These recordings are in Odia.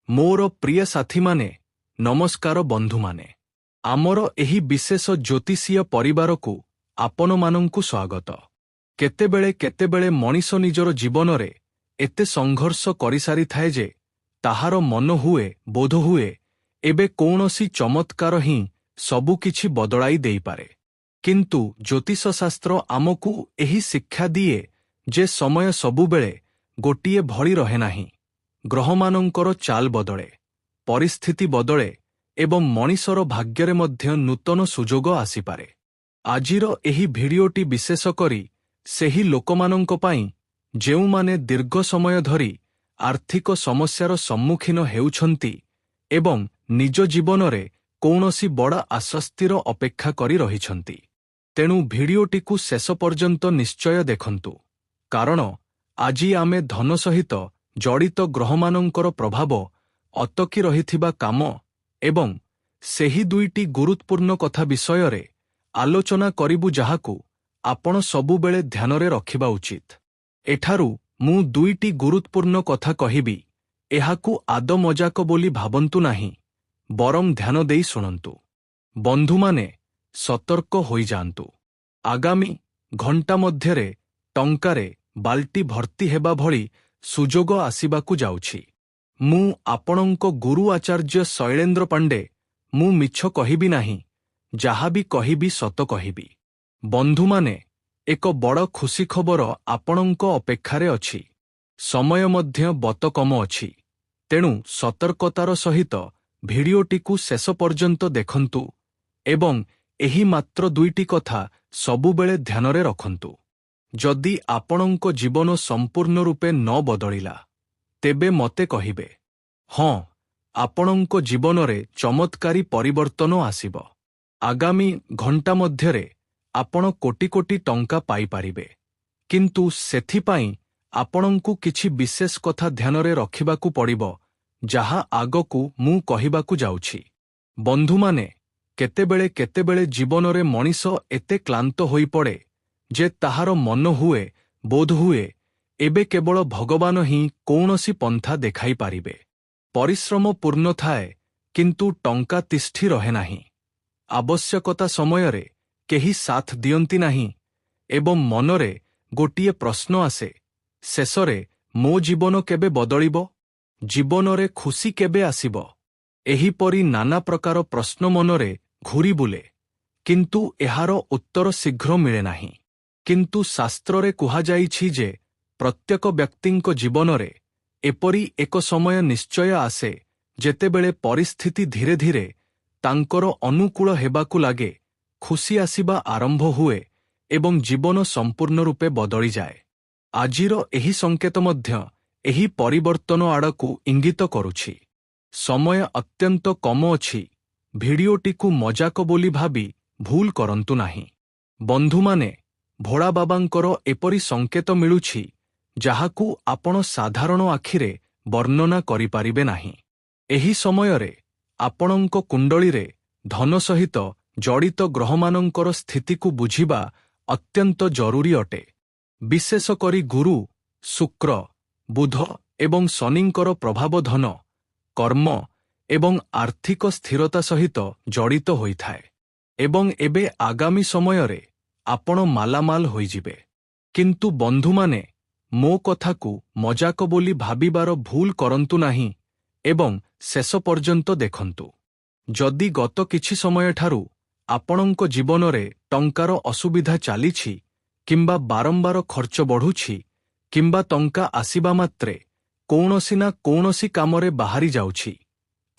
ମୋର ପ୍ରିୟ ସାଥୀମାନେ, ନମସ୍କାର ବନ୍ଧୁମାନେ। ଆମର ଏହି ବିଶେଷ ଜ୍ୟୋତିଷୀୟ ପରିବାରକୁ ଆପଣମାନଙ୍କୁ ସ୍ୱାଗତ। କେତେବେଳେ କେତେବେଳେ ମଣିଷ ନିଜର ଜୀବନରେ ଏତେ ସଂଘର୍ଷ କରିସାରିଥାଏ ଯେ ତାହାର ମନ ହୁଏ ବୋଧହୁଏ ଏବେ କୌଣସି ଚମତ୍କାର ହିଁ ସବୁକିଛି ବଦଳାଇ ଦେଇପାରେ। କିନ୍ତୁ ଜ୍ୟୋତିଷଶାସ୍ତ୍ର ଆମକୁ ଏହି ଶିକ୍ଷା ଦିଏ ଯେ ସମୟ ସବୁବେଳେ ଗୋଟିଏ ଭଳି ରହେ ନାହିଁ। ଗ୍ରହମାନଙ୍କର ଚାଲ ବଦଳେ, ପରିସ୍ଥିତି ବଦଳେ ଏବଂ ମଣିଷର ଭାଗ୍ୟରେ ମଧ୍ୟ ନୂତନ ସୁଯୋଗ ଆସିପାରେ। ଆଜିର ଏହି ଭିଡ଼ିଓଟି ବିଶେଷ କରି ସେହି ଲୋକମାନଙ୍କ ପାଇଁ ଯେଉଁମାନେ ଦୀର୍ଘ ସମୟ ଧରି ଆର୍ଥିକ ସମସ୍ୟାର ସମ୍ମୁଖୀନ ହେଉଛନ୍ତି ଏବଂ ନିଜ ଜୀବନରେ କୌଣସି ବଡ଼ ଆଶ୍ୱସ୍ତିର ଅପେକ୍ଷା କରି ରହିଛନ୍ତି। ତେଣୁ ଭିଡ଼ିଓଟିକୁ ଶେଷ ପର୍ଯ୍ୟନ୍ତ ନିଶ୍ଚୟ ଦେଖନ୍ତୁ, କାରଣ ଆଜି ଆମେ ଧନ ସହିତ ଜଡ଼ିତ ଗ୍ରହମାନଙ୍କର ପ୍ରଭାବ, ଅଟକି ରହିଥିବା କାମ ଏବଂ ସେହି ଦୁଇଟି ଗୁରୁତ୍ୱପୂର୍ଣ୍ଣ କଥା ବିଷୟରେ ଆଲୋଚନା କରିବୁ ଯାହାକୁ ଆପଣ ସବୁବେଳେ ଧ୍ୟାନରେ ରଖିବା ଉଚିତ। ଏଠାରୁ ମୁଁ ଦୁଇଟି ଗୁରୁତ୍ୱପୂର୍ଣ୍ଣ କଥା କହିବି, ଏହାକୁ ଆଦୌ ମଜାକ ବୋଲି ଭାବନ୍ତୁ ନାହିଁ, ବରଂ ଧ୍ୟାନ ଦେଇ ଶୁଣନ୍ତୁ। ବନ୍ଧୁମାନେ, ସତର୍କ ହୋଇଯାଆନ୍ତୁ। ଆଗାମୀ ଘଣ୍ଟା ମଧ୍ୟରେ ଟଙ୍କାରେ ବାଲ୍ଟି ଭର୍ତ୍ତି ହେବା ଭଳି ସୁଯୋଗ ଆସିବାକୁ ଯାଉଛି। ମୁଁ ଆପଣଙ୍କ ଗୁରୁ ଆଚାର୍ଯ୍ୟ ଶୈଳେନ୍ଦ୍ର ପାଣ୍ଡେ। ମୁଁ ମିଛ କହିବି ନାହିଁ, ଯାହା ବି କହିବି ସତ କହିବି। ବନ୍ଧୁମାନେ, ଏକ ବଡ଼ ଖୁସି ଖବର ଆପଣଙ୍କ ଅପେକ୍ଷାରେ ଅଛି। ସମୟ ମଧ୍ୟ ବତ କମ ଅଛି। ତେଣୁ ସତର୍କତାର ସହିତ ଭିଡ଼ିଓଟିକୁ ଶେଷ ପର୍ଯ୍ୟନ୍ତ ଦେଖନ୍ତୁ ଏବଂ ଏହି ମାତ୍ର ଦୁଇଟି କଥା ସବୁବେଳେ ଧ୍ୟାନରେ ରଖନ୍ତୁ। ଯଦି ଆପଣଙ୍କ ଜୀବନ ସମ୍ପୂର୍ଣ୍ଣ ରୂପେ ନ ବଦଳିଲା, ତେବେ ମୋତେ କହିବେ। ହଁ, ଆପଣଙ୍କ ଜୀବନରେ ଚମତ୍କାରୀ ପରିବର୍ତ୍ତନ ଆସିବ। ଆଗାମୀ ଘଣ୍ଟା ମଧ୍ୟରେ ଆପଣ କୋଟି କୋଟି ଟଙ୍କା ପାଇପାରିବେ। କିନ୍ତୁ ସେଥିପାଇଁ ଆପଣଙ୍କୁ କିଛି ବିଶେଷ କଥା ଧ୍ୟାନରେ ରଖିବାକୁ ପଡ଼ିବ, ଯାହା ଆଗକୁ ମୁଁ କହିବାକୁ ଯାଉଛି। ବନ୍ଧୁମାନେ, କେତେବେଳେ କେତେବେଳେ ଜୀବନରେ ମଣିଷ ଏତେ କ୍ଳାନ୍ତ ହୋଇପଡ଼େ ଯେ ତାହାର ମନ ହୁଏ ବୋଧହୁଏ ଏବେ କେବଳ ଭଗବାନ ହିଁ କୌଣସି ପନ୍ଥା ଦେଖାଇପାରିବେ। ପରିଶ୍ରମ ପୂର୍ଣ୍ଣ ଥାଏ, କିନ୍ତୁ ଟଙ୍କା ତିଷ୍ଠି ରହେ ନାହିଁ। ଆବଶ୍ୟକତା ସମୟରେ କେହି ସାଥ ଦିଅନ୍ତି ନାହିଁ ଏବଂ ମନରେ ଗୋଟିଏ ପ୍ରଶ୍ନ ଆସେ, ଶେଷରେ ମୋ ଜୀବନ କେବେ ବଦଳିବ? ଜୀବନରେ ଖୁସି କେବେ ଆସିବ? ଏହିପରି ନାନା ପ୍ରକାର ପ୍ରଶ୍ନ ମନରେ ଘୂରି ବୁଲେ, କିନ୍ତୁ ଏହାର ଉତ୍ତର ଶୀଘ୍ର ମିଳେ ନାହିଁ। କିନ୍ତୁ ଶାସ୍ତ୍ରରେ କୁହାଯାଇଛି ଯେ ପ୍ରତ୍ୟେକ ବ୍ୟକ୍ତିଙ୍କ ଜୀବନରେ ଏପରି ଏକ ସମୟ ନିଶ୍ଚୟ ଆସେ ଯେତେବେଳେ ପରିସ୍ଥିତି ଧୀରେ ଧୀରେ ତାଙ୍କର ଅନୁକୂଳ ହେବାକୁ ଲାଗେ, ଖୁସି ଆସିବା ଆରମ୍ଭ ହୁଏ ଏବଂ ଜୀବନ ସମ୍ପୂର୍ଣ୍ଣ ରୂପେ ବଦଳିଯାଏ। ଆଜିର ଏହି ସଂକେତ ମଧ୍ୟ ଏହି ପରିବର୍ତ୍ତନ ଆଡ଼କୁ ଇଙ୍ଗିତ କରୁଛି। ସମୟ ଅତ୍ୟନ୍ତ କମ ଅଛି। ଭିଡ଼ିଓଟିକୁ ମଜାକ ବୋଲି ଭାବି ଭୁଲ କରନ୍ତୁ ନାହିଁ। ବନ୍ଧୁମାନେ, ଭୋଳା ବାବାଙ୍କର ଏପରି ସଂକେତ ମିଳୁଛି ଯାହାକୁ ଆପଣ ସାଧାରଣ ଆଖିରେ ବର୍ଣ୍ଣନା କରିପାରିବେ ନାହିଁ। ଏହି ସମୟରେ ଆପଣଙ୍କ କୁଣ୍ଡଳୀରେ ଧନ ସହିତ ଜଡ଼ିତ ଗ୍ରହମାନଙ୍କର ସ୍ଥିତିକୁ ବୁଝିବା ଅତ୍ୟନ୍ତ ଜରୁରୀ ଅଟେ। ବିଶେଷ କରି ଗୁରୁ, ଶୁକ୍ର, ବୁଧ ଏବଂ ଶନିଙ୍କର ପ୍ରଭାବ ଧନ, କର୍ମ ଏବଂ ଆର୍ଥିକ ସ୍ଥିରତା ସହିତ ଜଡ଼ିତ ହୋଇଥାଏ। ଏବଂ ଏବେ ଆଗାମୀ ସମୟରେ ଆପଣ ମାଲାମାଲ ହୋଇଯିବେ। କିନ୍ତୁ ବନ୍ଧୁମାନେ, ମୋ କଥାକୁ ମଜାକ ବୋଲି ଭାବିବାର ଭୁଲ କରନ୍ତୁ ନାହିଁ ଏବଂ ଶେଷ ପର୍ଯ୍ୟନ୍ତ ଦେଖନ୍ତୁ। ଯଦି ଗତ କିଛି ସମୟଠାରୁ ଆପଣଙ୍କ ଜୀବନରେ ଟଙ୍କାର ଅସୁବିଧା ଚାଲିଛି କିମ୍ବା ବାରମ୍ବାର ଖର୍ଚ୍ଚ ବଢ଼ୁଛି କିମ୍ବା ଟଙ୍କା ଆସିବା ମାତ୍ରେ କୌଣସି ନା କୌଣସି କାମରେ ବାହାରି ଯାଉଛି,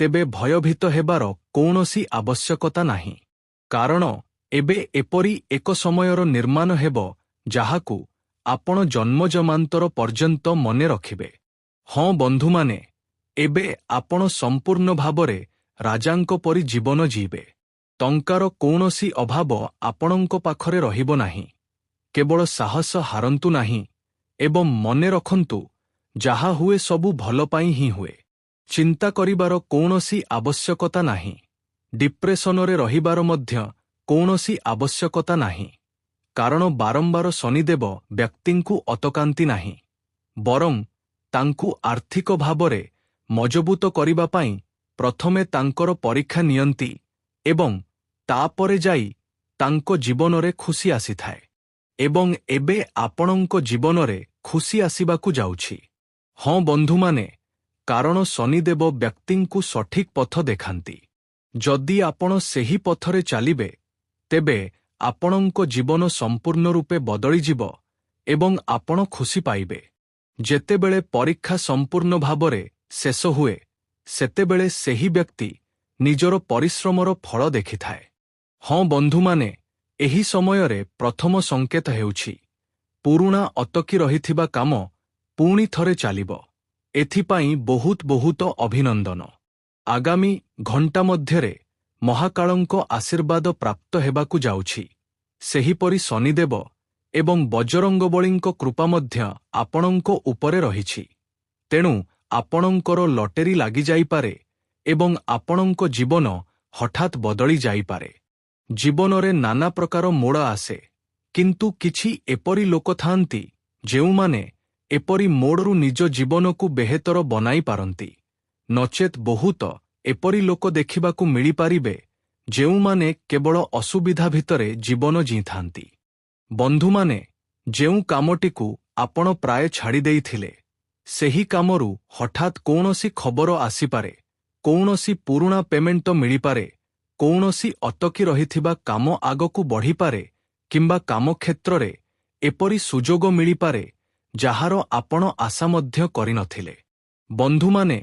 ତେବେ ଭୟଭୀତ ହେବାର କୌଣସି ଆବଶ୍ୟକତା ନାହିଁ। କାରଣ ଏବେ ଏପରି ଏକ ସମୟର ନିର୍ମାଣ ହେବ ଯାହାକୁ ଆପଣ ଜନ୍ମଜନ୍ମାନ୍ତର ପର୍ଯ୍ୟନ୍ତ ମନେ ରଖିବେ। ହଁ ବନ୍ଧୁମାନେ, ଏବେ ଆପଣ ସମ୍ପୂର୍ଣ୍ଣ ଭାବରେ ରାଜାଙ୍କ ପରି ଜୀବନ ଜୀଇବେ। ଟଙ୍କାର କୌଣସି ଅଭାବ ଆପଣଙ୍କ ପାଖରେ ରହିବ ନାହିଁ। କେବଳ ସାହସ ହାରନ୍ତୁ ନାହିଁ ଏବଂ ମନେ ରଖନ୍ତୁ, ଯାହା ହୁଏ ସବୁ ଭଲ ପାଇଁ ହିଁ ହୁଏ। ଚିନ୍ତା କରିବାର କୌଣସି ଆବଶ୍ୟକତା ନାହିଁ। ଡିପ୍ରେସନରେ ରହିବାର ମଧ୍ୟ କୌଣସି ଆବଶ୍ୟକତା ନାହିଁ। କାରଣ ବାରମ୍ବାର ଶନିଦେବ ବ୍ୟକ୍ତିଙ୍କୁ ଅଟକାନ୍ତି ନାହିଁ, ବରଂ ତାଙ୍କୁ ଆର୍ଥିକ ଭାବରେ ମଜବୁତ କରିବା ପାଇଁ ପ୍ରଥମେ ତାଙ୍କର ପରୀକ୍ଷା ନିଅନ୍ତି ଏବଂ ତାପରେ ଯାଇ ତାଙ୍କ ଜୀବନରେ ଖୁସି ଆସିଥାଏ। ଏବଂ ଏବେ ଆପଣଙ୍କ ଜୀବନରେ ଖୁସି ଆସିବାକୁ ଯାଉଛି। ହଁ ବନ୍ଧୁମାନେ, କାରଣ ଶନିଦେବ ବ୍ୟକ୍ତିଙ୍କୁ ସଠିକ୍ ପଥ ଦେଖାନ୍ତି। ଯଦି ଆପଣ ସେହି ପଥରେ ଚାଲିବେ, ତେବେ ଆପଣଙ୍କ ଜୀବନ ସମ୍ପୂର୍ଣ୍ଣ ରୂପେ ବଦଳିଯିବ ଏବଂ ଆପଣ ଖୁସି ପାଇବେ। ଯେତେବେଳେ ପରୀକ୍ଷା ସମ୍ପୂର୍ଣ୍ଣ ଭାବରେ ଶେଷ ହୁଏ, ସେତେବେଳେ ସେହି ବ୍ୟକ୍ତି ନିଜର ପରିଶ୍ରମର ଫଳ ଦେଖିଥାଏ। ହଁ ବନ୍ଧୁମାନେ, ଏହି ସମୟରେ ପ୍ରଥମ ସଂକେତ ହେଉଛି ପୁରୁଣା ଅଟକି ରହିଥିବା କାମ ପୁଣି ଥରେ ଚାଲିବ। ଏଥିପାଇଁ ବହୁତ ବହୁତ ଅଭିନନ୍ଦନ। ଆଗାମୀ ଘଣ୍ଟା ମଧ୍ୟରେ ମହାକାଳଙ୍କ ଆଶୀର୍ବାଦ ପ୍ରାପ୍ତ ହେବାକୁ ଯାଉଛି। ସେହିପରି ଶନିଦେବ ଏବଂ ବଜରଙ୍ଗବଳୀଙ୍କ କୃପା ମଧ୍ୟ ଆପଣଙ୍କ ଉପରେ ରହିଛି। ତେଣୁ ଆପଣଙ୍କର ଲଟେରୀ ଲାଗିଯାଇପାରେ ଏବଂ ଆପଣଙ୍କ ଜୀବନ ହଠାତ୍ ବଦଳି ଯାଇପାରେ। ଜୀବନରେ ନାନା ପ୍ରକାର ମୋଡ଼ ଆସେ, କିନ୍ତୁ କିଛି ଏପରି ଲୋକ ଥାଆନ୍ତି ଯେଉଁମାନେ ଏପରି ମୋଡ଼ରୁ ନିଜ ଜୀବନକୁ ବେହେତର ବନାଇ ପାରନ୍ତି। ନଚେତ୍ ବହୁତ ଏପରି ଲୋକ ଦେଖିବାକୁ ମିଳିପାରିବେ ଯେଉଁମାନେ କେବଳ ଅସୁବିଧା ଭିତରେ ଜୀବନ ଜିଇଥାନ୍ତି। ବନ୍ଧୁମାନେ, ଯେଉଁ କାମଟିକୁ ଆପଣ ପ୍ରାୟ ଛାଡ଼ି ଦେଇଥିଲେ, ସେହି କାମରୁ ହଠାତ୍ କୌଣସି ଖବର ଆସିପାରେ, କୌଣସି ପୁରୁଣା ପେମେଣ୍ଟ ମିଳିପାରେ, କୌଣସି ଅଟକି ରହିଥିବା କାମ ଆଗକୁ ବଢ଼ିପାରେ କିମ୍ବା କାମ କ୍ଷେତ୍ରରେ ଏପରି ସୁଯୋଗ ମିଳିପାରେ ଯାହାର ଆପଣ ଆଶା ମଧ୍ୟ କରିନଥିଲେ। ବନ୍ଧୁମାନେ,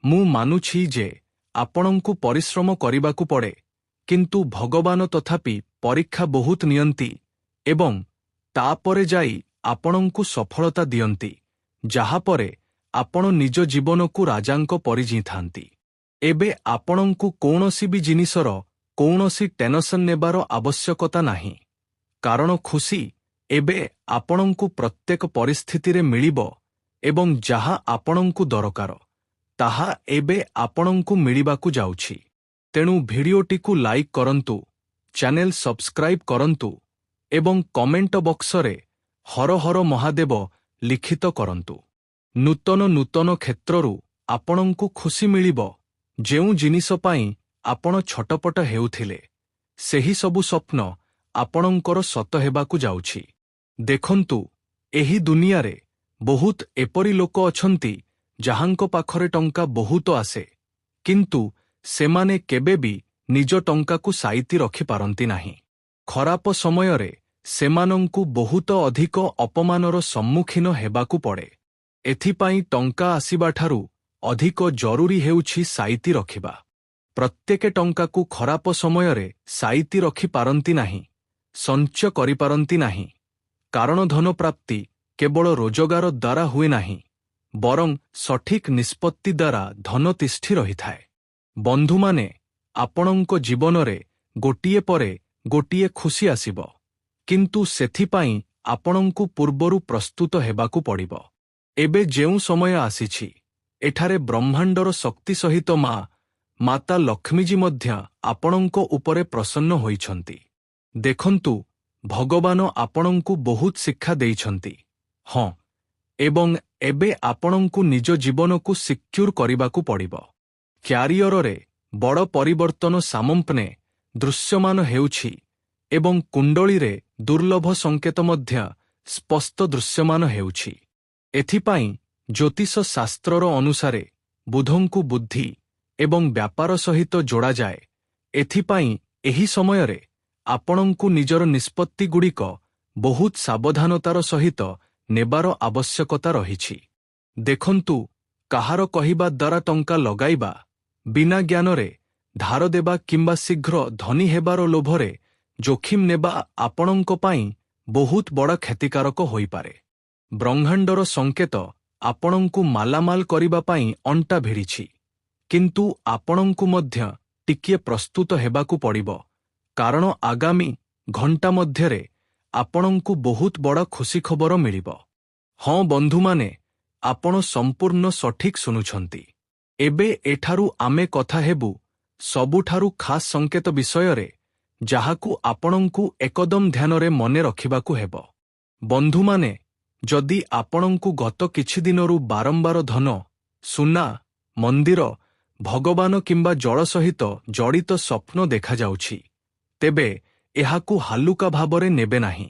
ମୁଁ ମାନୁଛି ଯେ ଆପଣଙ୍କୁ ପରିଶ୍ରମ କରିବାକୁ ପଡ଼େ, କିନ୍ତୁ ଭଗବାନ ତଥାପି ପରୀକ୍ଷା ବହୁତ ନିଅନ୍ତି ଏବଂ ତାପରେ ଯାଇ ଆପଣଙ୍କୁ ସଫଳତା ଦିଅନ୍ତି, ଯାହାପରେ ଆପଣ ନିଜ ଜୀବନକୁ ରାଜାଙ୍କ ପରି ଜିଇଥାନ୍ତି। ଏବେ ଆପଣଙ୍କୁ କୌଣସି ବି ଜିନିଷର କୌଣସି ଟେନସନ୍ ନେବାର ଆବଶ୍ୟକତା ନାହିଁ, କାରଣ ଖୁସି ଏବେ ଆପଣଙ୍କୁ ପ୍ରତ୍ୟେକ ପରିସ୍ଥିତିରେ ମିଳିବ ଏବଂ ଯାହା ଆପଣଙ୍କୁ ଦରକାର, ତାହା ଏବେ ଆପଣଙ୍କୁ ମିଳିବାକୁ ଯାଉଛି। ତେଣୁ ଭିଡିଓଟିକୁ ଲାଇକ୍ କରନ୍ତୁ, ଚ୍ୟାନେଲ ସବସ୍କ୍ରାଇବ୍ କରନ୍ତୁ ଏବଂ କମେଣ୍ଟ ବକ୍ସରେ ହର ହର ମହାଦେବ ଲିଖିତ କରନ୍ତୁ। ନୂତନ ନୂତନ କ୍ଷେତ୍ରରୁ ଆପଣଙ୍କୁ ଖୁସି ମିଳିବ। ଯେଉଁ ଜିନିଷ ପାଇଁ ଆପଣ ଛଟପଟ ହେଉଥିଲେ, ସେହି ସବୁ ସ୍ୱପ୍ନ ଆପଣଙ୍କର ସତ ହେବାକୁ ଯାଉଛି। ଦେଖନ୍ତୁ, ଏହି ଦୁନିଆରେ ବହୁତ ଏପରି ଲୋକ ଅଛନ୍ତି ଯାହାଙ୍କ ପାଖରେ ଟଙ୍କା ବହୁତ ଆସେ, କିନ୍ତୁ ସେମାନେ କେବେ ବି ନିଜ ଟଙ୍କାକୁ ସାଇତି ରଖିପାରନ୍ତି ନାହିଁ। ଖରାପ ସମୟରେ ସେମାନଙ୍କୁ ବହୁତ ଅଧିକ ଅପମାନର ସମ୍ମୁଖୀନ ହେବାକୁ ପଡ଼େ। ଏଥିପାଇଁ ଟଙ୍କା ଆସିବାଠାରୁ ଅଧିକ ଜରୁରୀ ହେଉଛି ସାଇତି ରଖିବା। ପ୍ରତ୍ୟେକ ଟଙ୍କାକୁ ଖରାପ ସମୟରେ ସାଇତି ରଖିପାରନ୍ତି ନାହିଁ, ସଞ୍ଚୟ କରିପାରନ୍ତି ନାହିଁ, କାରଣ ଧନ ପ୍ରାପ୍ତି କେବଳ ରୋଜଗାର ଦ୍ୱାରା ହୁଏ ନାହିଁ, ବରଂ ସଠିକ୍ ନିଷ୍ପତ୍ତି ଦ୍ୱାରା ଧନ ତିଷ୍ଠି ରହିଥାଏ। ବନ୍ଧୁମାନେ, ଆପଣଙ୍କ ଜୀବନରେ ଗୋଟିଏ ପରେ ଗୋଟିଏ ଖୁସି ଆସିବ, କିନ୍ତୁ ସେଥିପାଇଁ ଆପଣଙ୍କୁ ପୂର୍ବରୁ ପ୍ରସ୍ତୁତ ହେବାକୁ ପଡ଼ିବ। ଏବେ ଯେଉଁ ସମୟ ଆସିଛି, ଏଠାରେ ବ୍ରହ୍ମାଣ୍ଡର ଶକ୍ତି ସହିତ ମାତା ଲକ୍ଷ୍ମୀଜୀ ମଧ୍ୟ ଆପଣଙ୍କ ଉପରେ ପ୍ରସନ୍ନ ହୋଇଛନ୍ତି। ଦେଖନ୍ତୁ, ଭଗବାନ ଆପଣଙ୍କୁ ବହୁତ ଶିକ୍ଷା ଦେଇଛନ୍ତି। ହଁ, ଏବଂ ଏବେ ଆପଣଙ୍କୁ ନିଜ ଜୀବନକୁ ସିକ୍ୟୁର କରିବାକୁ ପଡ଼ିବ। କ୍ୟାରିୟରରେ ବଡ଼ ପରିବର୍ତ୍ତନ ସାମମ୍ପନେ ଦୃଶ୍ୟମାନ ହେଉଛି ଏବଂ କୁଣ୍ଡଳୀରେ ଦୁର୍ଲଭ ସଂକେତ ମଧ୍ୟ ସ୍ପଷ୍ଟ ଦୃଶ୍ୟମାନ ହେଉଛି। ଏଥିପାଇଁ ଜ୍ୟୋତିଷ ଶାସ୍ତ୍ରର ଅନୁସାରେ ବୁଧଙ୍କୁ ବୁଦ୍ଧି ଏବଂ ବ୍ୟାପାର ସହିତ ଯୋଡ଼ାଯାଏ। ଏଥିପାଇଁ ଏହି ସମୟରେ ଆପଣଙ୍କୁ ନିଜର ନିଷ୍ପତ୍ତିଗୁଡ଼ିକ ବହୁତ ସାବଧାନତାର ସହିତ ନେବାର ଆବଶ୍ୟକତା ରହିଛି। ଦେଖନ୍ତୁ, କାହାର କହିବା ଦ୍ୱାରା ଟଙ୍କା ଲଗାଇବା, ବିନା ଜ୍ଞାନରେ ଧାର ଦେବା କିମ୍ବା ଶୀଘ୍ର ଧନୀ ହେବାର ଲୋଭରେ ଜୋଖିମ ନେବା ଆପଣଙ୍କ ପାଇଁ ବହୁତ ବଡ଼ କ୍ଷତିକାରକ ହୋଇପାରେ। ବ୍ରହ୍ମାଣ୍ଡର ସଂକେତ ଆପଣଙ୍କୁ ମାଲାମାଲ କରିବା ପାଇଁ ଅଣ୍ଟା ଭିଡ଼ିଛି, କିନ୍ତୁ ଆପଣଙ୍କୁ ମଧ୍ୟ ଟିକିଏ ପ୍ରସ୍ତୁତ ହେବାକୁ ପଡ଼ିବ, କାରଣ ଆଗାମୀ ଘଣ୍ଟା ମଧ୍ୟରେ ଆପଣଙ୍କୁ ବହୁତ ବଡ଼ ଖୁସି ଖବର ମିଳିବ। ହଁ ବନ୍ଧୁମାନେ, ଆପଣ ସମ୍ପୂର୍ଣ୍ଣ ସଠିକ୍ ଶୁଣୁଛନ୍ତି। ଏବେ ଏଠାରୁ ଆମେ କଥା ହେବୁ ସବୁଠାରୁ ଖାସ୍ ସଂକେତ ବିଷୟରେ, ଯାହାକୁ ଆପଣଙ୍କୁ ଏକଦମ ଧ୍ୟାନରେ ମନେ ରଖିବାକୁ ହେବ। ବନ୍ଧୁମାନେ, ଯଦି ଆପଣଙ୍କୁ ଗତ କିଛି ଦିନରୁ ବାରମ୍ବାର ଧନ, ସୁନା, ମନ୍ଦିର ଭଗବାନ କିମ୍ବା ଜଳ ସହିତ ଜଡ଼ିତ ସ୍ୱପ୍ନ ଦେଖାଯାଉଛି, ତେବେ ଏହାକୁ ହାଲୁକା ଭାବରେ ନେବେ ନାହିଁ।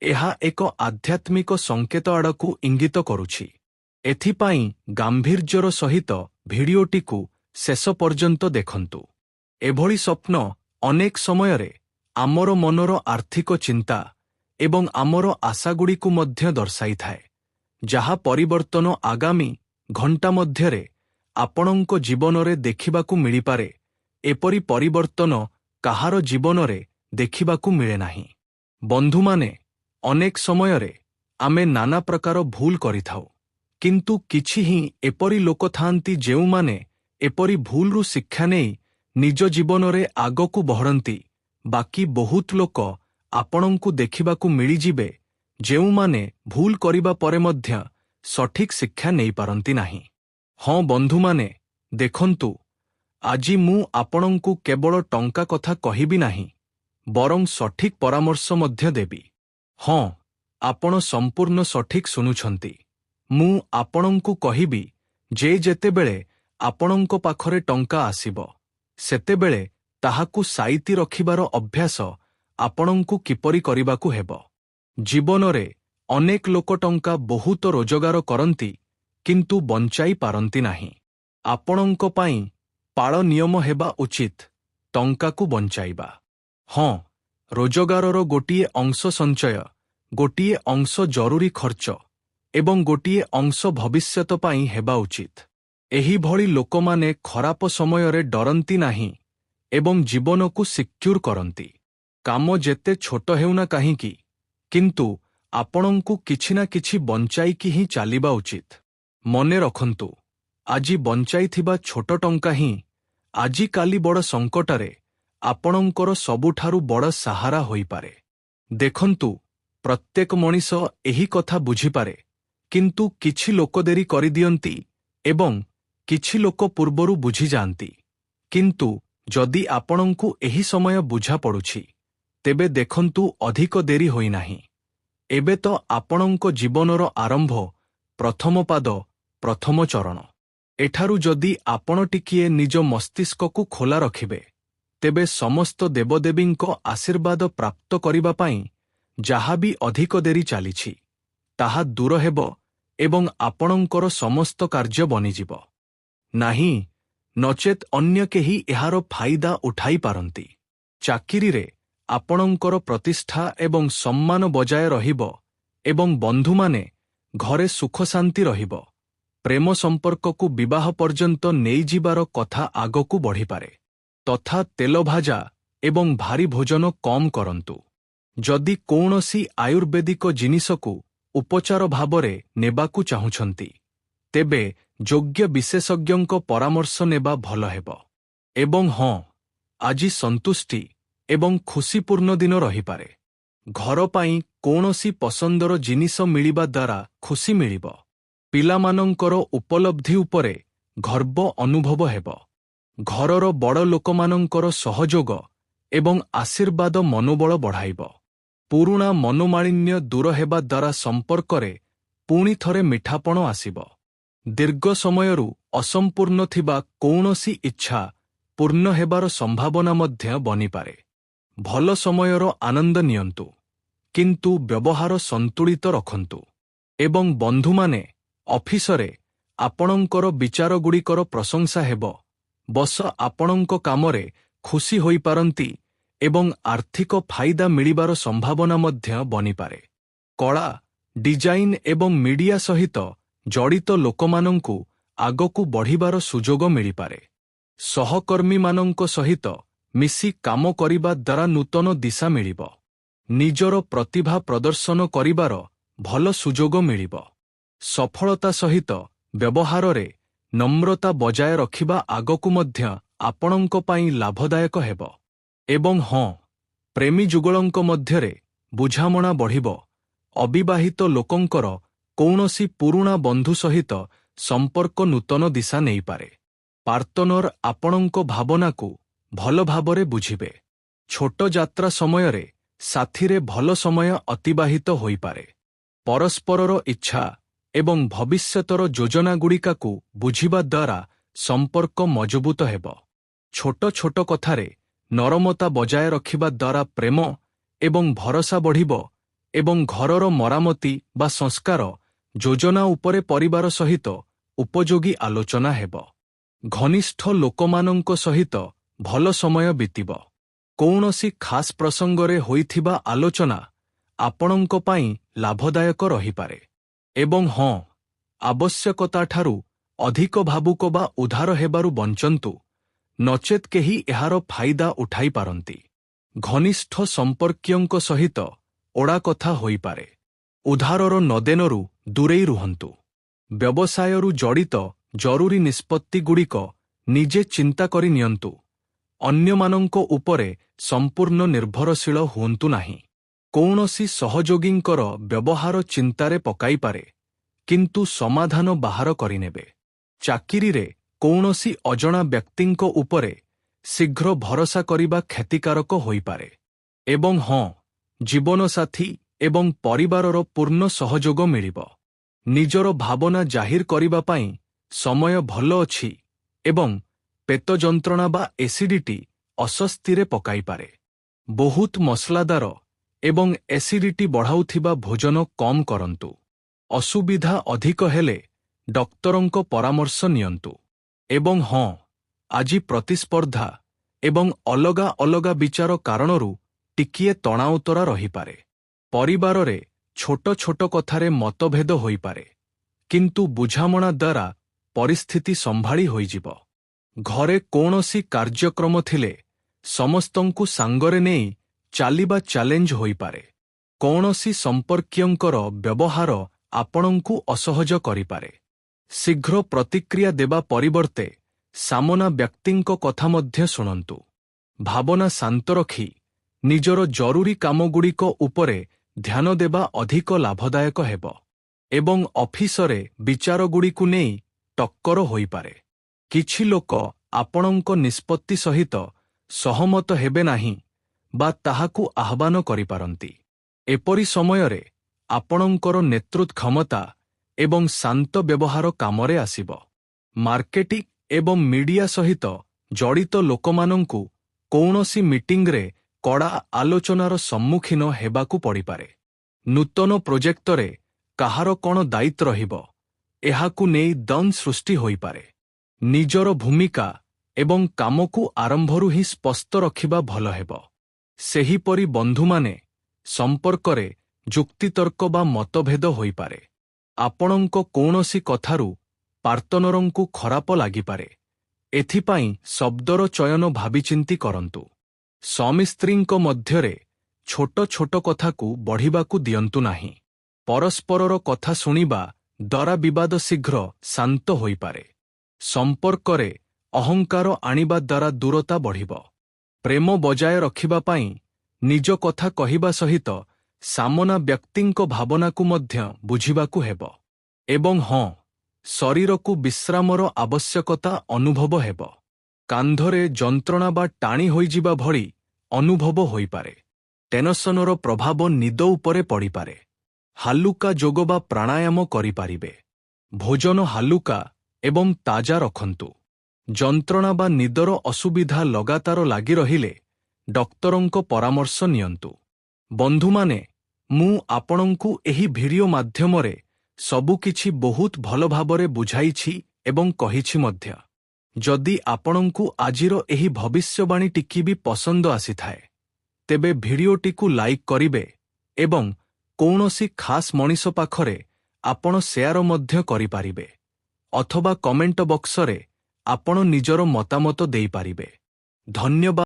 ଏହା ଏକ ଆଧ୍ୟାତ୍ମିକ ସଙ୍କେତ ଆଡ଼କୁ ଇଙ୍ଗିତ କରୁଛି। ଏଥିପାଇଁ ଗାମ୍ଭୀର୍ଯ୍ୟର ସହିତ ଭିଡିଓଟିକୁ ଶେଷ ପର୍ଯ୍ୟନ୍ତ ଦେଖନ୍ତୁ। ଏଭଳି ସ୍ୱପ୍ନ ଅନେକ ସମୟରେ ଆମର ମନର ଆର୍ଥିକ ଚିନ୍ତା ଏବଂ ଆମର ଆଶାଗୁଡ଼ିକୁ ମଧ୍ୟ ଦର୍ଶାଇଥାଏ, ଯାହା ପରିବର୍ତ୍ତନ ଆଗାମୀ ଘଣ୍ଟା ମଧ୍ୟରେ ଆପଣଙ୍କ ଜୀବନରେ ଦେଖିବାକୁ ମିଳିପାରେ। ଏପରି ପରିବର୍ତ୍ତନ କାହାର ଜୀବନରେ ଦେଖିବାକୁ ମିଳେ ନାହିଁ। ବନ୍ଧୁମାନେ, ଅନେକ ସମୟରେ ଆମେ ନାନା ପ୍ରକାର ଭୁଲ କରିଥାଉ, କିନ୍ତୁ କିଛି ହିଁ ଏପରି ଲୋକ ଥାଆନ୍ତି ଯେଉଁମାନେ ଏପରି ଭୁଲରୁ ଶିକ୍ଷା ନେଇ ନିଜ ଜୀବନରେ ଆଗକୁ ବଢ଼ନ୍ତି। ବାକି ବହୁତ ଲୋକ ଆପଣଙ୍କୁ ଦେଖିବାକୁ ମିଳିଯିବେ ଯେଉଁମାନେ ଭୁଲ କରିବା ପରେ ମଧ୍ୟ ସଠିକ୍ ଶିକ୍ଷା ନେଇପାରନ୍ତି ନାହିଁ। ହଁ ବନ୍ଧୁମାନେ, ଦେଖନ୍ତୁ, ଆଜି ମୁଁ ଆପଣଙ୍କୁ କେବଳ ଟଙ୍କା କଥା କହିବି ନାହିଁ, ବରଂ ସଠିକ୍ ପରାମର୍ଶ ମଧ୍ୟ ଦେବି। ହଁ, ଆପଣ ସମ୍ପୂର୍ଣ୍ଣ ସଠିକ୍ ଶୁଣୁଛନ୍ତି। ମୁଁ ଆପଣଙ୍କୁ କହିବି ଯେ ଯେତେବେଳେ ଆପଣଙ୍କ ପାଖରେ ଟଙ୍କା ଆସିବ, ସେତେବେଳେ ତାହାକୁ ସାଇତି ରଖିବାର ଅଭ୍ୟାସ ଆପଣଙ୍କୁ କିପରି କରିବାକୁ ହେବ। ଜୀବନରେ ଅନେକ ଲୋକ ଟଙ୍କା ବହୁତ ରୋଜଗାର କରନ୍ତି କିନ୍ତୁ ବଞ୍ଚାଇ ପାରନ୍ତି ନାହିଁ। ଆପଣଙ୍କ ପାଇଁ ପାଳ ନିୟମ ହେବା ଉଚିତ ଟଙ୍କାକୁ ବଞ୍ଚାଇବା। ହଁ, ରୋଜଗାରର ଗୋଟିଏ ଅଂଶ ସଞ୍ଚୟ, ଗୋଟିଏ ଅଂଶ ଜରୁରୀ ଖର୍ଚ୍ଚ ଏବଂ ଗୋଟିଏ ଅଂଶ ଭବିଷ୍ୟତ ପାଇଁ ହେବା ଉଚିତ। ଏହିଭଳି ଲୋକମାନେ ଖରାପ ସମୟରେ ଡରନ୍ତି ନାହିଁ ଏବଂ ଜୀବନକୁ ସିକ୍ୟୁର କରନ୍ତି। କାମ ଯେତେ ଛୋଟ ହେଉନା କାହିଁକି, କିନ୍ତୁ ଆପଣଙ୍କୁ କିଛି ନା କିଛି ବଞ୍ଚାଇକି ହିଁ ଚାଲିବା ଉଚିତ। ମନେ ରଖନ୍ତୁ, ଆଜି ବଞ୍ଚାଇଥିବା ଛୋଟ ଟଙ୍କା ହିଁ ଆଜିକାଲି ବଡ଼ ସଙ୍କଟରେ ଆପଣଙ୍କର ସବୁଠାରୁ ବଡ଼ ସାହାରା ହୋଇପାରେ। ଦେଖନ୍ତୁ, ପ୍ରତ୍ୟେକ ମଣିଷ ଏହି କଥା ବୁଝିପାରେ, କିନ୍ତୁ କିଛି ଲୋକ ଡେରି କରିଦିଅନ୍ତି ଏବଂ କିଛି ଲୋକ ପୂର୍ବରୁ ବୁଝିଯାଆନ୍ତି। କିନ୍ତୁ ଯଦି ଆପଣଙ୍କୁ ଏହି ସମୟ ବୁଝାପଡ଼ୁଛି, ତେବେ ଦେଖନ୍ତୁ ଅଧିକ ଡେରି ହୋଇନାହିଁ। ଏବେ ତ ଆପଣଙ୍କ ଜୀବନର ଆରମ୍ଭ, ପ୍ରଥମ ପାଦ, ପ୍ରଥମ ଚରଣ। ଏଠାରୁ ଯଦି ଆପଣ ଟିକିଏ ନିଜ ମସ୍ତିଷ୍କକୁ ଖୋଲା ରଖିବେ, ତେବେ ସମସ୍ତ ଦେବଦେବୀଙ୍କ ଆଶୀର୍ବାଦ ପ୍ରାପ୍ତ କରିବା ପାଇଁ ଯାହା ବି ଅଧିକ ଡେରି ଚାଲିଛି, ତାହା ଦୂର ହେବ ଏବଂ ଆପଣଙ୍କର ସମସ୍ତ କାର୍ଯ୍ୟ ବନିଯିବ। ନାହିଁ, ନଚେତ୍ ଅନ୍ୟ କେହି ଏହାର ଫାଇଦା ଉଠାଇ ପାରନ୍ତି। ଚାକିରିରେ ଆପଣଙ୍କର ପ୍ରତିଷ୍ଠା ଏବଂ ସମ୍ମାନ ବଜାୟ ରହିବ ଏବଂ ବନ୍ଧୁମାନେ ଘରେ ସୁଖଶାନ୍ତି ରହିବ। ପ୍ରେମ ସମ୍ପର୍କକୁ ବିବାହ ପର୍ଯ୍ୟନ୍ତ ନେଇଯିବାର କଥା ଆଗକୁ ବଢ଼ିପାରେ। ତଥା ତେଲଭାଜା ଏବଂ ଭାରି ଭୋଜନ କମ୍ କରନ୍ତୁ। ଯଦି କୌଣସି ଆୟୁର୍ବେଦିକ ଜିନିଷକୁ ଉପଚାର ଭାବରେ ନେବାକୁ ଚାହୁଁଛନ୍ତି, ତେବେ ଯୋଗ୍ୟ ବିଶେଷଜ୍ଞଙ୍କ ପରାମର୍ଶ ନେବା ଭଲ ହେବ। ଏବଂ ହଁ, ଆଜି ସନ୍ତୁଷ୍ଟି ଏବଂ ଖୁସିପୂର୍ଣ୍ଣ ଦିନ ରହିପାରେ। ଘର ପାଇଁ କୌଣସି ପସନ୍ଦର ଜିନିଷ ମିଳିବା ଦ୍ୱାରା ଖୁସି ମିଳିବ। ପିଲାମାନଙ୍କର ଉପଲବ୍ଧି ଉପରେ ଗର୍ବ ଅନୁଭବ ହେବ। ଘରର ବଡ଼ ଲୋକମାନଙ୍କର ସହଯୋଗ ଏବଂ ଆଶୀର୍ବାଦ ମନୋବଳ ବଢ଼ାଇବ। ପୁରୁଣା ମନୋମାଳିନ୍ୟ ଦୂର ହେବା ଦ୍ୱାରା ସମ୍ପର୍କରେ ପୁଣି ଥରେ ମିଠାପଣ ଆସିବ। ଦୀର୍ଘ ସମୟରୁ ଅସମ୍ପୂର୍ଣ୍ଣ ଥିବା କୌଣସି ଇଚ୍ଛା ପୂର୍ଣ୍ଣ ହେବାର ସମ୍ଭାବନା ମଧ୍ୟ ବନିପାରେ। ଭଲ ସମୟର ଆନନ୍ଦ ନିଅନ୍ତୁ, କିନ୍ତୁ ବ୍ୟବହାର ସନ୍ତୁଳିତ ରଖନ୍ତୁ। ଏବଂ ବନ୍ଧୁମାନେ, ଅଫିସରେ ଆପଣଙ୍କର ବିଚାରଗୁଡ଼ିକର ପ୍ରଶଂସା ହେବ, ବସ ଆପଣଙ୍କ କାମରେ ଖୁସି ହୋଇପାରନ୍ତି ଏବଂ ଆର୍ଥିକ ଫାଇଦା ମିଳିବାର ସମ୍ଭାବନା ମଧ୍ୟ ବନିପାରେ। କଳା, ଡିଜାଇନ ଏବଂ ମିଡିଆ ସହିତ ଜଡ଼ିତ ଲୋକମାନଙ୍କୁ ଆଗକୁ ବଢ଼ିବାର ସୁଯୋଗ ମିଳିପାରେ। ସହକର୍ମୀମାନଙ୍କ ସହିତ ମିଶି କାମ କରିବା ଦ୍ୱାରା ନୂତନ ଦିଶା ମିଳିବ। ନିଜର ପ୍ରତିଭା ପ୍ରଦର୍ଶନ କରିବାର ଭଲ ସୁଯୋଗ ମିଳିବ। ସଫଳତା ସହିତ ବ୍ୟବହାରରେ ନମ୍ରତା ବଜାୟ ରଖିବା ଆଗକୁ ମଧ୍ୟ ଆପଣଙ୍କ ପାଇଁ ଲାଭଦାୟକ ହେବ। ଏବଂ ହଁ, ପ୍ରେମୀ ଯୁଗଳଙ୍କ ମଧ୍ୟରେ ବୁଝାମଣା ବଢ଼ିବ। ଅବିବାହିତ ଲୋକଙ୍କର କୌଣସି ପୁରୁଣା ବନ୍ଧୁ ସହିତ ସମ୍ପର୍କ ନୂତନ ଦିଶା ନେଇପାରେ। ପାର୍ଟନର ଆପଣଙ୍କ ଭାବନାକୁ ଭଲ ଭାବରେ ବୁଝିବେ। ଛୋଟ ଯାତ୍ରା ସମୟରେ ସାଥିରେ ଭଲ ସମୟ ଅତିବାହିତ ହୋଇପାରେ। ପରସ୍ପରର ଇଚ୍ଛା ଏବଂ ଭବିଷ୍ୟତର ଯୋଜନାଗୁଡ଼ିକୁ ବୁଝିବା ଦ୍ୱାରା ସମ୍ପର୍କ ମଜବୁତ ହେବ। ଛୋଟ ଛୋଟ କଥାରେ ନରମତା ବଜାୟ ରଖିବା ଦ୍ୱାରା ପ୍ରେମ ଏବଂ ଭରସା ବଢ଼ିବ ଏବଂ ଘରର ମରାମତି ବା ସଂସ୍କାର ଯୋଜନା ଉପରେ ପରିବାର ସହିତ ଉପଯୋଗୀ ଆଲୋଚନା ହେବ। ଘନିଷ୍ଠ ଲୋକମାନଙ୍କ ସହିତ ଭଲ ସମୟ ବିତିବ। କୌଣସି ଖାସ୍ ପ୍ରସଙ୍ଗରେ ହୋଇଥିବା ଆଲୋଚନା ଆପଣଙ୍କ ପାଇଁ ଲାଭଦାୟକ ରହିପାରେ। ଏବଂ ହଁ, ଆବଶ୍ୟକତାଠାରୁ ଅଧିକ ଭାବୁକ ବା ଉଦାର ହେବାରୁ ବଞ୍ଚନ୍ତୁ, ନଚେତ୍ କେହି ଏହାର ଫାଇଦା ଉଠାଇପାରନ୍ତି। ଘନିଷ୍ଠ ସମ୍ପର୍କୀୟଙ୍କ ସହିତ ଓଡ଼ା କଥା ହୋଇପାରେ। ଉଧାରର ନଦେନରୁ ଦୂରେଇ ରୁହନ୍ତୁ। ବ୍ୟବସାୟରୁ ଜଡ଼ିତ ଜରୁରୀ ନିଷ୍ପତ୍ତିଗୁଡ଼ିକ ନିଜେ ଚିନ୍ତା କରି ନିଅନ୍ତୁ। ଅନ୍ୟମାନଙ୍କ ଉପରେ ସମ୍ପୂର୍ଣ୍ଣ ନିର୍ଭରଶୀଳ ହୁଅନ୍ତୁ ନାହିଁ। କୌଣସି ସହଯୋଗୀଙ୍କର ବ୍ୟବହାର ଚିନ୍ତାରେ ପକାଇପାରେ, କିନ୍ତୁ ସମାଧାନ ବାହାର କରିନେବେ। ଚାକିରିରେ କୌଣସି ଅଜଣା ବ୍ୟକ୍ତିଙ୍କ ଉପରେ ଶୀଘ୍ର ଭରସା କରିବା କ୍ଷତିକାରକ ହୋଇପାରେ। ଏବଂ ହଁ, ଜୀବନସାଥୀ ଏବଂ ପରିବାରର ପୂର୍ଣ୍ଣ ସହଯୋଗ ମିଳିବ। ନିଜର ଭାବନା ଜାହିର କରିବା ପାଇଁ ସମୟ ଭଲ ଅଛି ଏବଂ ପେଟ ଯନ୍ତ୍ରଣା ବା ଏସିଡିଟି ଅସ୍ୱସ୍ତିରେ ପକାଇପାରେ। ବହୁତ ମସଲାଦାର ଏବଂ ଏସିଡିଟି ବଢ଼ାଉଥିବା ଭୋଜନ କମ୍ କରନ୍ତୁ। ଅସୁବିଧା ଅଧିକ ହେଲେ ଡକ୍ଟରଙ୍କ ପରାମର୍ଶ ନିଅନ୍ତୁ। ଏବଂ ହଁ, ଆଜି ପ୍ରତିସ୍ପର୍ଦ୍ଧା ଏବଂ ଅଲଗା ଅଲଗା ବିଚାର କାରଣରୁ ଟିକିଏ ତଣାଉତରା ରହିପାରେ। ପରିବାରରେ ଛୋଟ ଛୋଟ କଥାରେ ମତଭେଦ ହୋଇପାରେ, କିନ୍ତୁ ବୁଝାମଣା ଦ୍ୱାରା ପରିସ୍ଥିତି ସମ୍ଭାଳି ହୋଇଯିବ। ଘରେ କୌଣସି କାର୍ଯ୍ୟକ୍ରମ ଥିଲେ ସମସ୍ତଙ୍କୁ ସାଙ୍ଗରେ ନେଇ ଚାଲିବା ଚ୍ୟାଲେଞ୍ଜ ହୋଇପାରେ। କୌଣସି ସମ୍ପର୍କୀୟଙ୍କର ବ୍ୟବହାର ଆପଣଙ୍କୁ ଅସହଜ କରିପାରେ। ଶୀଘ୍ର ପ୍ରତିକ୍ରିୟା ଦେବା ପରିବର୍ତ୍ତେ ସାମନା ବ୍ୟକ୍ତିଙ୍କ କଥା ମଧ୍ୟ ଶୁଣନ୍ତୁ। ଭାବନା ଶାନ୍ତ ରଖି ନିଜର ଜରୁରୀ କାମଗୁଡ଼ିକ ଉପରେ ଧ୍ୟାନ ଦେବା ଅଧିକ ଲାଭଦାୟକ ହେବ। ଏବଂ ଅଫିସରେ ବିଚାରଗୁଡ଼ିକୁ ନେଇ ଟକ୍କର ହୋଇପାରେ। କିଛି ଲୋକ ଆପଣଙ୍କ ନିଷ୍ପତ୍ତି ସହିତ ସହମତ ହେବେ ନାହିଁ ବା ତାହାକୁ ଆହ୍ୱାନ କରିପାରନ୍ତି। ଏପରି ସମୟରେ ଆପଣଙ୍କର ନେତୃତ୍ୱ କ୍ଷମତା ଏବଂ ଶାନ୍ତ ବ୍ୟବହାର କାମରେ ଆସିବ। ମାର୍କେଟିଂ ଏବଂ ମିଡିଆ ସହିତ ଜଡ଼ିତ ଲୋକମାନଙ୍କୁ କୌଣସି ମିଟିଂରେ କଡ଼ା ଆଲୋଚନାର ସମ୍ମୁଖୀନ ହେବାକୁ ପଡ଼ିପାରେ। ନୂତନ ପ୍ରୋଜେକ୍ଟରେ କାହାର କ'ଣ ଦାୟିତ୍ୱ ରହିବ, ଏହାକୁ ନେଇ ଦ୍ୱନ୍ଦ୍ୱ ସୃଷ୍ଟି ହୋଇପାରେ। ନିଜର ଭୂମିକା ଏବଂ କାମକୁ ଆରମ୍ଭରୁ ହିଁ ସ୍ପଷ୍ଟ ରଖିବା ଭଲ ହେବ। ସେହିପରି ବନ୍ଧୁମାନେ ସମ୍ପର୍କରେ ଯୁକ୍ତିତର୍କ ବା ମତଭେଦ ହୋଇପାରେ। ଆପଣଙ୍କ କୌଣସି କଥାରୁ ପାର୍ଟନରଙ୍କୁ ଖରାପ ଲାଗିପାରେ। ଏଥିପାଇଁ ଶବ୍ଦର ଚୟନ ଭାବିଚିନ୍ତି କରନ୍ତୁ। ସ୍ୱାମୀ ସ୍ତ୍ରୀଙ୍କ ମଧ୍ୟରେ ଛୋଟ ଛୋଟ କଥାକୁ ବଢ଼ିବାକୁ ଦିଅନ୍ତୁ ନାହିଁ। ପରସ୍ପରର କଥା ଶୁଣିବା ଦ୍ୱାରା ବିବାଦ ଶୀଘ୍ର ଶାନ୍ତ ହୋଇପାରେ। ସମ୍ପର୍କରେ ଅହଙ୍କାର ଆଣିବା ଦ୍ୱାରା ଦୂରତା ବଢ଼ିବ। ପ୍ରେମ ବଜାୟ ରଖିବା ପାଇଁ ନିଜ କଥା କହିବା ସହିତ ସାମନା ବ୍ୟକ୍ତିଙ୍କ ଭାବନାକୁ ମଧ୍ୟ ବୁଝିବାକୁ ହେବ। ଏବଂ ହଁ, ଶରୀରକୁ ବିଶ୍ରାମର ଆବଶ୍ୟକତା ଅନୁଭବ ହେବ। କାନ୍ଧରେ ଯନ୍ତ୍ରଣା ବା ଟାଣି ହୋଇଯିବା ଭଳି ଅନୁଭବ ହୋଇପାରେ। ଟେନସନର ପ୍ରଭାବ ନିଦ ଉପରେ ପଡ଼ିପାରେ। ହାଲୁକା ଯୋଗ ବା ପ୍ରାଣାୟାମ କରିପାରିବେ। ଭୋଜନ ହାଲୁକା ଏବଂ ତାଜା ରଖନ୍ତୁ। ଯନ୍ତ୍ରଣା ବା ନିଦର ଅସୁବିଧା ଲଗାତାର ଲାଗି ରହିଲେ ଡକ୍ଟରଙ୍କ ପରାମର୍ଶ ନିଅନ୍ତୁ। ବନ୍ଧୁମାନେ, ମୁଁ ଆପଣଙ୍କୁ ଏହି ଭିଡିଓ ମାଧ୍ୟମରେ ସବୁକିଛି ବହୁତ ଭଲ ଭାବରେ ବୁଝାଇଛି ଏବଂ କହିଛି ମଧ୍ୟ। ଯଦି ଆପଣଙ୍କୁ ଆଜିର ଏହି ଭବିଷ୍ୟବାଣୀ ଟିକି ବି ପସନ୍ଦ ଆସିଥାଏ, ତେବେ ଭିଡିଓଟିକୁ ଲାଇକ୍ କରିବେ ଏବଂ କୌଣସି ଖାସ୍ ମଣିଷ ପାଖରେ ଆପଣ ସେୟାର ମଧ୍ୟ କରିପାରିବେ ଅଥବା କମେଣ୍ଟ ବକ୍ସରେ ଆପଣ ନିଜର ମତାମତ ଦେଇପାରିବେ। ଧନ୍ୟବାଦ।